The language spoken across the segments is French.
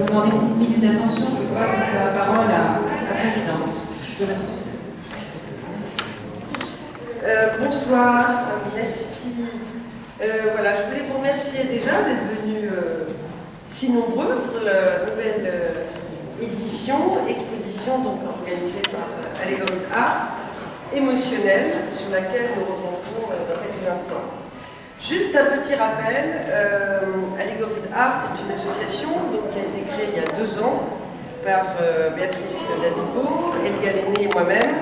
demander une petite minute d'attention. Je passe la parole à la présidente de l'association. Bonsoir, merci. Voilà, je voulais vous remercier déjà d'être venus si nombreux pour la nouvelle exposition donc organisée par Allegories Art, émotionnelle, sur laquelle nous reviendrons dans quelques instants. Juste un petit rappel, Allegories Art est une association donc, qui a été créée il y a 2 ans par Béatrice Davigo, Elga Lenné et moi-même,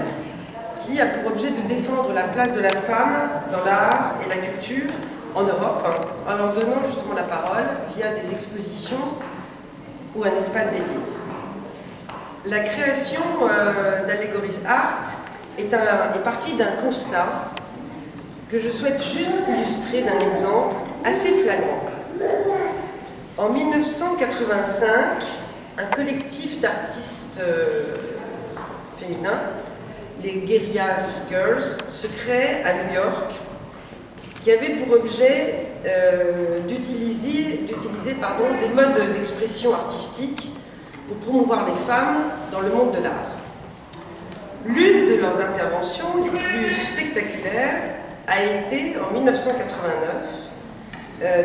qui a pour objet de défendre la place de la femme dans l'art et la culture en Europe, en leur donnant justement la parole via des expositions ou un espace dédié. La création d'Allegories Art est partie d'un constat que je souhaite juste illustrer d'un exemple assez flagrant. En 1985, un collectif d'artistes féminins, les Guerrillas Girls, se crée à New York, qui avait pour objet d'utiliser des modes d'expression artistique pour promouvoir les femmes dans le monde de l'art. L'une de leurs interventions les plus spectaculaires a été, en 1989,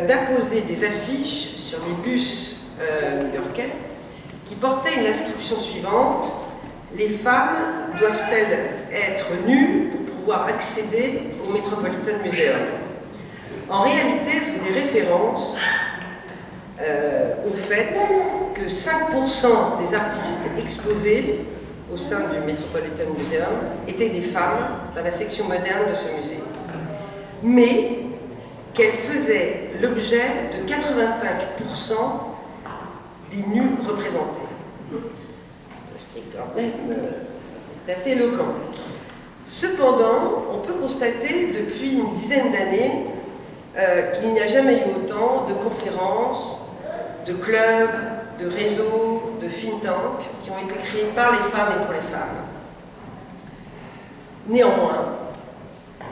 d'apposer des affiches sur les bus new-yorkais qui portaient une inscription suivante: les femmes doivent-elles être nues pour pouvoir accéder au Metropolitan Museum? En réalité, faisait référence au fait que 5% des artistes exposés au sein du Metropolitan Museum étaient des femmes dans la section moderne de ce musée, mais qu'elles faisaient l'objet de 85% des nus représentés. Ce qui est quand même assez éloquent. Cependant, on peut constater depuis une dizaine d'années qu'il n'y a jamais eu autant de conférences, de clubs, de réseaux, de think tanks qui ont été créés par les femmes et pour les femmes. Néanmoins,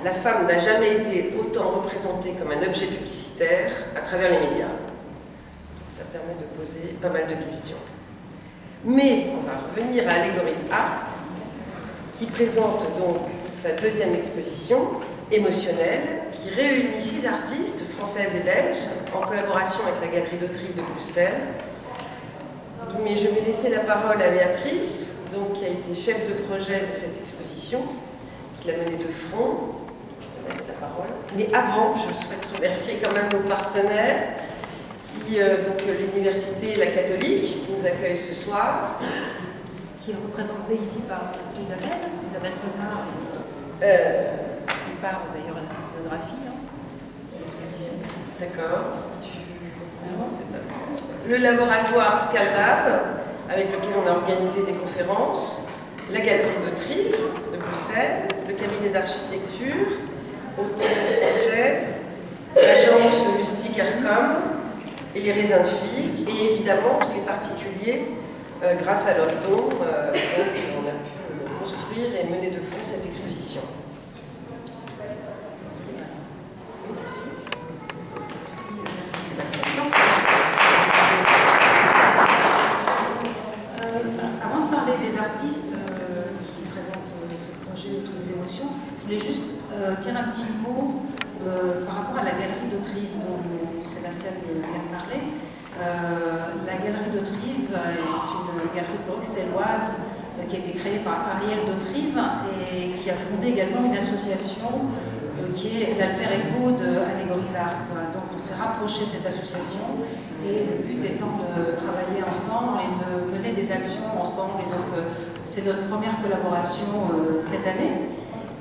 la femme n'a jamais été autant représentée comme un objet publicitaire à travers les médias. Donc ça permet de poser pas mal de questions. Mais on va revenir à Allegories Art, qui présente donc sa deuxième exposition émotionnelle, qui réunit 6 artistes françaises et belges en collaboration avec la Galerie d'Autrive de Bruxelles. Mais je vais laisser la parole à Béatrice, donc, qui a été chef de projet de cette exposition, qui l'a menée de front. Je te laisse la parole. Mais avant, je souhaite remercier quand même nos partenaires, donc l'Université La Catholique, qui nous accueille ce soir. Qui est représentée ici par Isabelle Renard, qui parle d'ailleurs à la scénographie de l'exposition. D'accord. Le laboratoire Scaldab, avec lequel on a organisé des conférences, la Galerie d'Autrive de Bruxelles, le cabinet d'architecture, Autos Sanchez, l'agence Lustig Arcom et les raisins de filles, et évidemment tous les particuliers, grâce à leurs dons, on a pu construire et mener de front cette exposition. Merci. Merci Sébastien. Avant de parler des artistes qui présentent ce projet autour des émotions, je voulais juste dire un petit mot par rapport à la Galerie d'Autrive dont Sébastien vient de parler. La Galerie d'Autrive est une galerie bruxelloise qui a été créée par Ariel d'Autrive et qui a fondé également une association qui est l'alter ego de Allegories Art. Donc on s'est rapproché de cette association et le but étant de travailler ensemble et de mener des actions ensemble. Et donc c'est notre première collaboration cette année.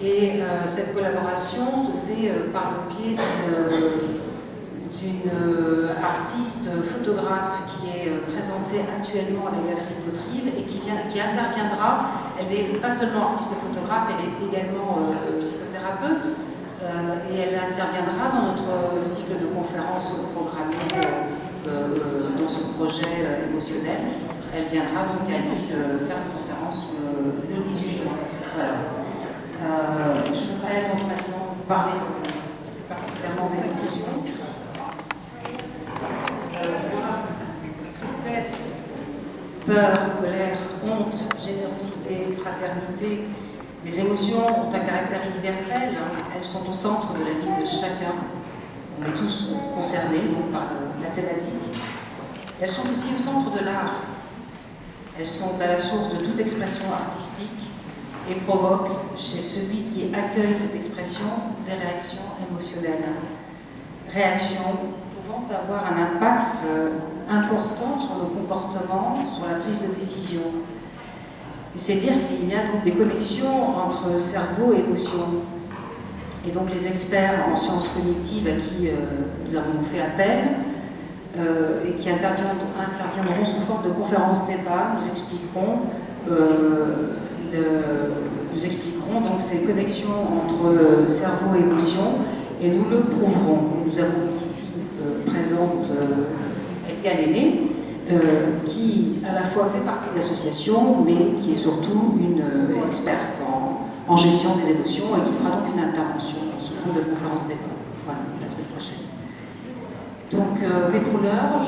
Et cette collaboration se fait par le biais d'une artiste photographe qui est présentée actuellement à la Galerie d'Autrive et qui interviendra. Elle n'est pas seulement artiste photographe, elle est également psychothérapeute et elle interviendra dans notre cycle de conférences programmé dans ce projet émotionnel. Elle viendra donc à Lille faire une conférence le 18 juin. Voilà. Je voudrais donc maintenant vous parler particulièrement des émotions. Tristesse, peur, colère, honte, générosité, fraternité. Les émotions ont un caractère universel, elles sont au centre de la vie de chacun. On est tous concernés donc, par la thématique. Elles sont aussi au centre de l'art. Elles sont à la source de toute expression artistique et provoquent chez celui qui accueille cette expression des réactions émotionnelles. Réactions pouvant avoir un impact important sur nos comportements, sur la prise de décision. C'est dire qu'il y a donc des connexions entre cerveau et émotion. Et donc les experts en sciences cognitives à qui nous avons fait appel et qui interviendront sous forme de conférences débat nous expliqueront donc ces connexions entre cerveau et émotion et nous le prouverons. Nous avons ici présente Edgar Lenné, qui à la fois fait partie de l'association, mais qui est surtout une experte en gestion des émotions et qui fera donc une intervention sous forme de conférence débat. Voilà, la semaine prochaine. Donc, mais pour l'heure,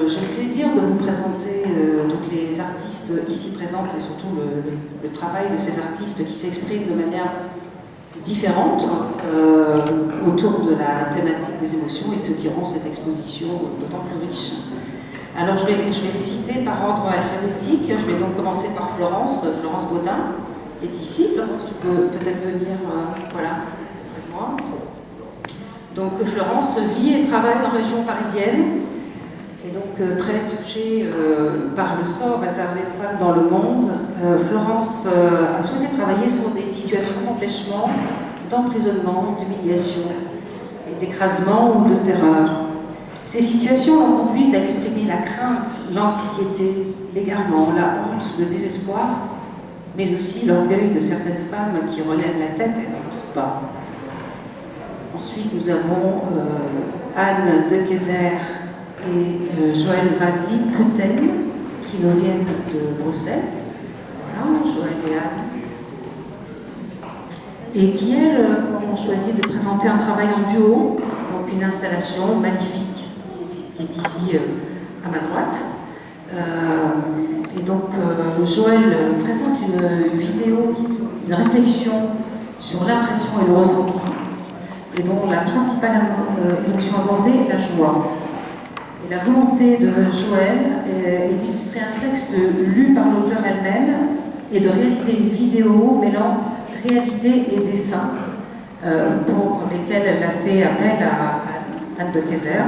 j'ai le plaisir de vous présenter donc les artistes ici présents et surtout le travail de ces artistes qui s'expriment de manière différente autour de la thématique des émotions et ce qui rend cette exposition d'autant plus riche. Alors je vais les citer par ordre alphabétique. Je vais donc commencer par Florence Baudin est ici. Florence, tu peux peut-être venir voilà, avec moi. Donc Florence vit et travaille en région parisienne et donc très touchée par le sort réservé aux femmes dans le monde. Florence a souhaité travailler sur des situations d'empêchement, d'emprisonnement, d'humiliation, d'écrasement ou de terreur. Ces situations l'ont conduite à exprimer la crainte, l'anxiété, l'égarement, la honte, le désespoir, mais aussi l'orgueil de certaines femmes qui relèvent la tête et n'en pas. Ensuite, nous avons Anne de Keyser et Joël Wagli-Pouten qui nous viennent de Bruxelles. Voilà, Joël et Anne. Et qui, elles, ont choisi de présenter un travail en duo, donc une installation magnifique qui est ici à ma droite. Et donc, Joël présente une vidéo, une réflexion sur l'impression et le ressenti, et dont la principale émotion abordée est la joie. Et la volonté de Joël est d'illustrer un texte lu par l'auteur elle-même et de réaliser une vidéo mêlant réalité et dessin, pour lesquels elle a fait appel à Anne de Keyser,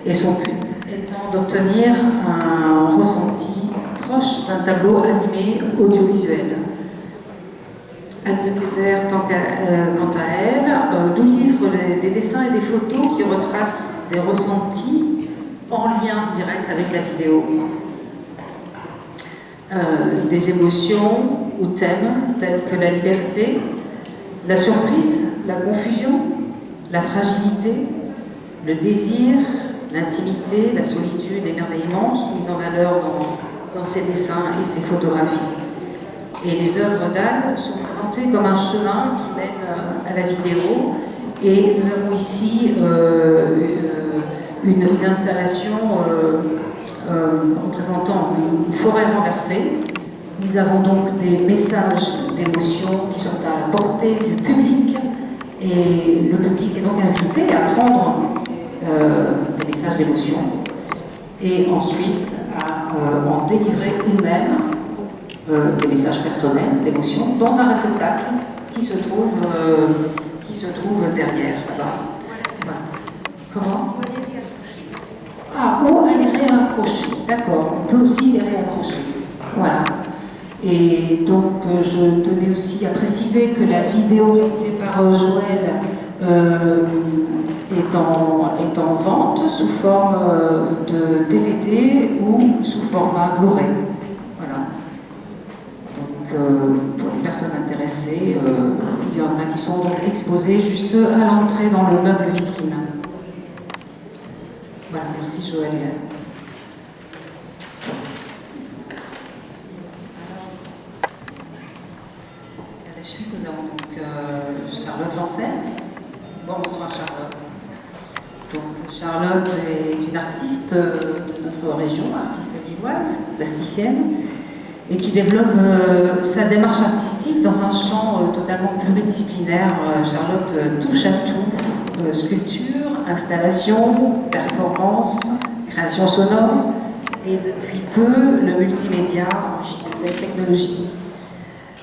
et son but étant d'obtenir un ressenti proche d'un tableau animé audiovisuel. Anne de Keyser, quant à elle, nous livre des dessins et des photos qui retracent des ressentis en lien direct avec la vidéo. Des émotions ou thèmes tels que la liberté, la surprise, la confusion, la fragilité, le désir, l'intimité, la solitude, l'émerveillement sont mis en valeur dans ces dessins et ces photographies. Et les œuvres d'Anne sont présentées comme un chemin qui mène à la vidéo. Et nous avons ici une installation représentant une forêt renversée. Nous avons donc des messages d'émotion qui sont à la portée du public. Et le public est donc invité à prendre des messages d'émotion et ensuite à en délivrer nous-mêmes des messages personnels d'émotion dans un réceptacle qui se trouve derrière. Voilà. Comment? Ah, ou à les réaccrocher. D'accord, on peut aussi les réaccrocher. Voilà. Et donc, je tenais aussi à préciser que la vidéo réalisée par Joël est en vente sous forme de DVD ou sous format Blu-ray. Voilà. Donc, pour les personnes intéressées, il y en a qui sont exposées juste à l'entrée dans le meuble vitrine. Voilà, merci Joël. À la suite, nous avons donc Charlotte Lancel. Bonsoir Charlotte. Donc Charlotte est une artiste de notre région, artiste lilloise, plasticienne, et qui développe sa démarche artistique dans un champ totalement pluridisciplinaire. Charlotte touche à tout, sculpture, installation, performance, création sonore, et depuis peu, le multimédia, de nouvelles technologies.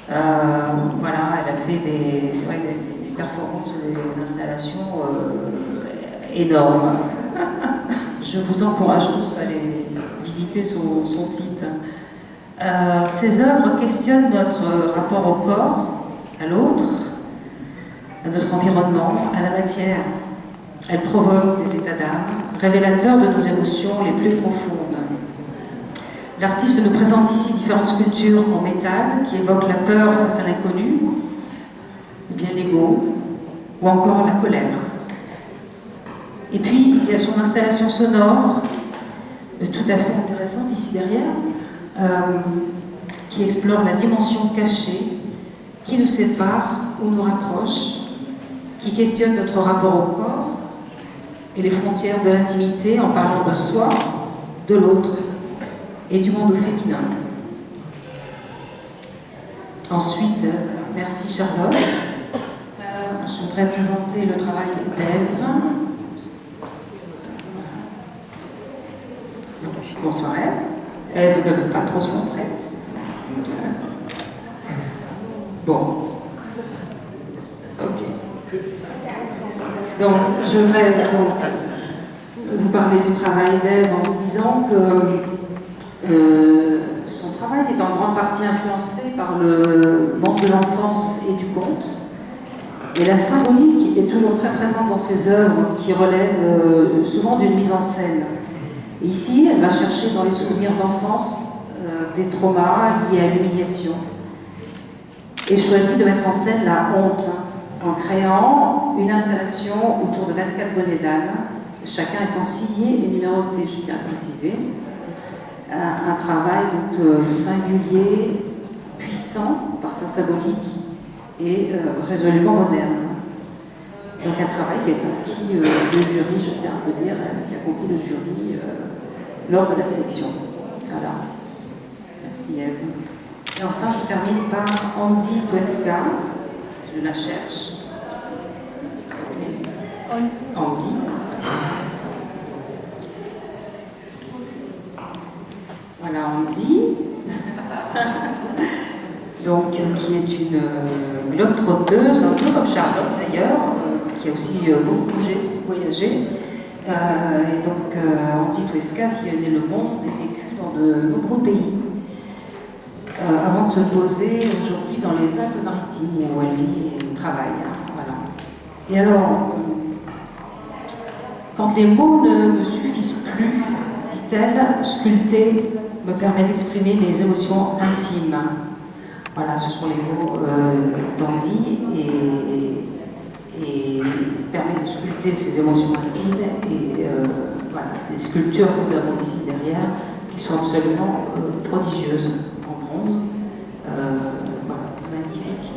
Voilà, elle a fait c'est vrai, des performances, des installations énormes. Je vous encourage tous à aller visiter son site. Ces œuvres questionnent notre rapport au corps, à l'autre, à notre environnement, à la matière. Elles provoquent des états d'âme, révélateurs de nos émotions les plus profondes. L'artiste nous présente ici différentes sculptures en métal qui évoquent la peur face à l'inconnu, ou bien l'ego, ou encore la colère. Et puis, il y a son installation sonore, tout à fait intéressante ici derrière, qui explore la dimension cachée, qui nous sépare ou nous rapproche, qui questionne notre rapport au corps et les frontières de l'intimité en parlant de soi, de l'autre et du monde féminin. Ensuite, merci Charlotte. Je voudrais présenter le travail d'Ève. Bonsoir Ève. Ève ne veut pas trop se montrer. Bon. Ok. Donc, je voudrais vous parler du travail d'Ève en vous disant que son travail est en grande partie influencé par le monde de l'enfance et du conte. Et la symbolique est toujours très présente dans ses œuvres qui relèvent souvent d'une mise en scène. Et ici, elle va chercher dans les souvenirs d'enfance des traumas liés à l'humiliation et choisit de mettre en scène la honte en créant une installation autour de 24 bonnets d'âne, chacun étant signé et numéroté, je tiens à préciser. Un travail donc singulier, puissant par sa symbolique et résolument moderne. Donc un travail qui a conquis le jury, je tiens à le dire, qui a conquis le jury lors de la sélection. Voilà. Merci Ève. Et enfin, je termine par Andy Tuesca. Je la cherche. Andy. Voilà Andy. Donc, qui est une globe-trotteuse, un peu comme Charlotte d'ailleurs, qui a aussi beaucoup voyagé. Et donc, Andy Tuesca sillonnait le monde et vécu dans de nombreux pays, avant de se poser aujourd'hui dans les Alpes-Maritimes, où elle vit et travaille. Voilà. Et alors, quand les mots ne suffisent plus, dit-elle, sculpter me permet d'exprimer mes émotions intimes. Voilà, ce sont les mots d'Andy et permet de sculpter ses émotions intimes et voilà, les sculptures que nous avons ici derrière qui sont absolument prodigieuses en bronze, voilà, magnifiques.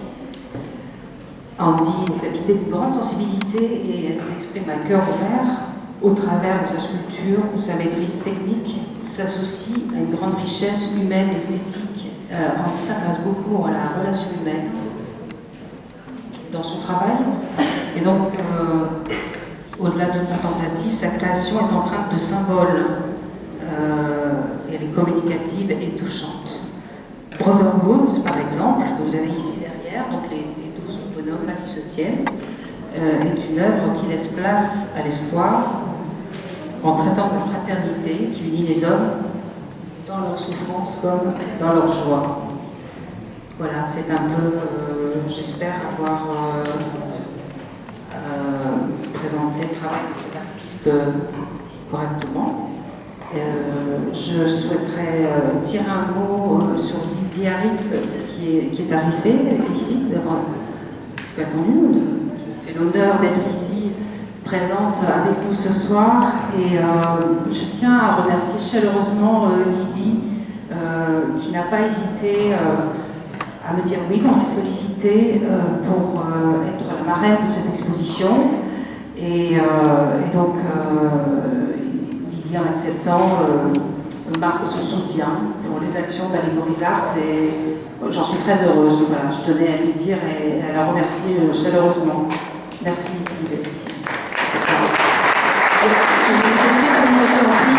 Andy est habitée d'une grande sensibilité et elle s'exprime à cœur ouvert au travers de sa sculpture où sa maîtrise technique s'associe à une grande richesse humaine et esthétique. Andy s'intéresse beaucoup à la relation humaine dans son travail. Et donc, au-delà du contemplatif, sa création est empreinte de symboles. Elle est communicative et touchante. Brotherhood, par exemple, que vous avez ici derrière, donc les 12 bonhommes là qui se tiennent, est une œuvre qui laisse place à l'espoir en traitant de la fraternité qui unit les hommes dans leur souffrance comme dans leur joie. Voilà, c'est un peu, j'espère avoir présenté le travail de ces artistes correctement. Je souhaiterais dire un mot sur Didier Harix qui est arrivé ici, d'avoir un petit peu attendu, qui fait l'honneur d'être ici, présente avec nous ce soir. Et je tiens à remercier chaleureusement Lydie, qui n'a pas hésité à me dire oui quand je l'ai sollicité pour être la marraine de cette exposition. Et donc, Didier, en acceptant, marque son soutien pour les actions d'Allegories Art et j'en suis très heureuse. Voilà, je tenais à lui dire et à la remercier chaleureusement. Merci Didier.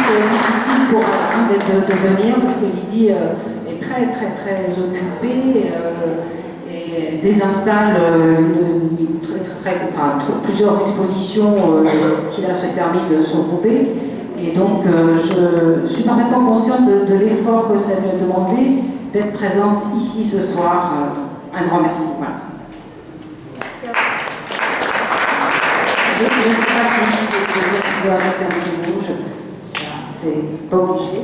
C'est difficile pour de venir parce que Lydie est très occupée et désinstalle plusieurs expositions qu'il a se permis de se regrouper. Et donc je suis parfaitement consciente de l'effort que ça lui a demandé d'être présente ici ce soir. Un grand merci. Voilà. Merci à vous. Je ne sais pas si je dois mettre un petit mot. C'est pas obligé.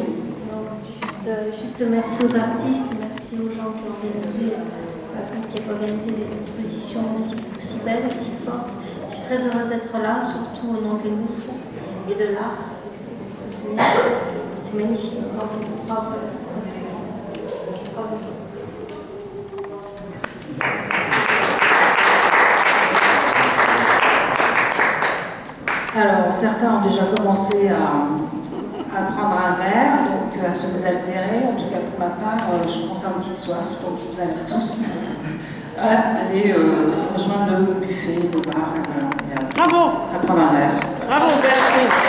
Juste merci aux artistes, merci aux gens qui ont organisé des expositions aussi belles, aussi fortes. Je suis très heureuse d'être là, surtout au nom de l'émotion et de l'art. C'est magnifique. Bravo. Alors, certains ont déjà commencé à prendre un verre, donc à se désaltérer. En tout cas, pour ma part, je commence à une petite soif, donc je vous invite tous à aller rejoindre le buffet, le bar, à prendre un verre. Bravo, Béatrice.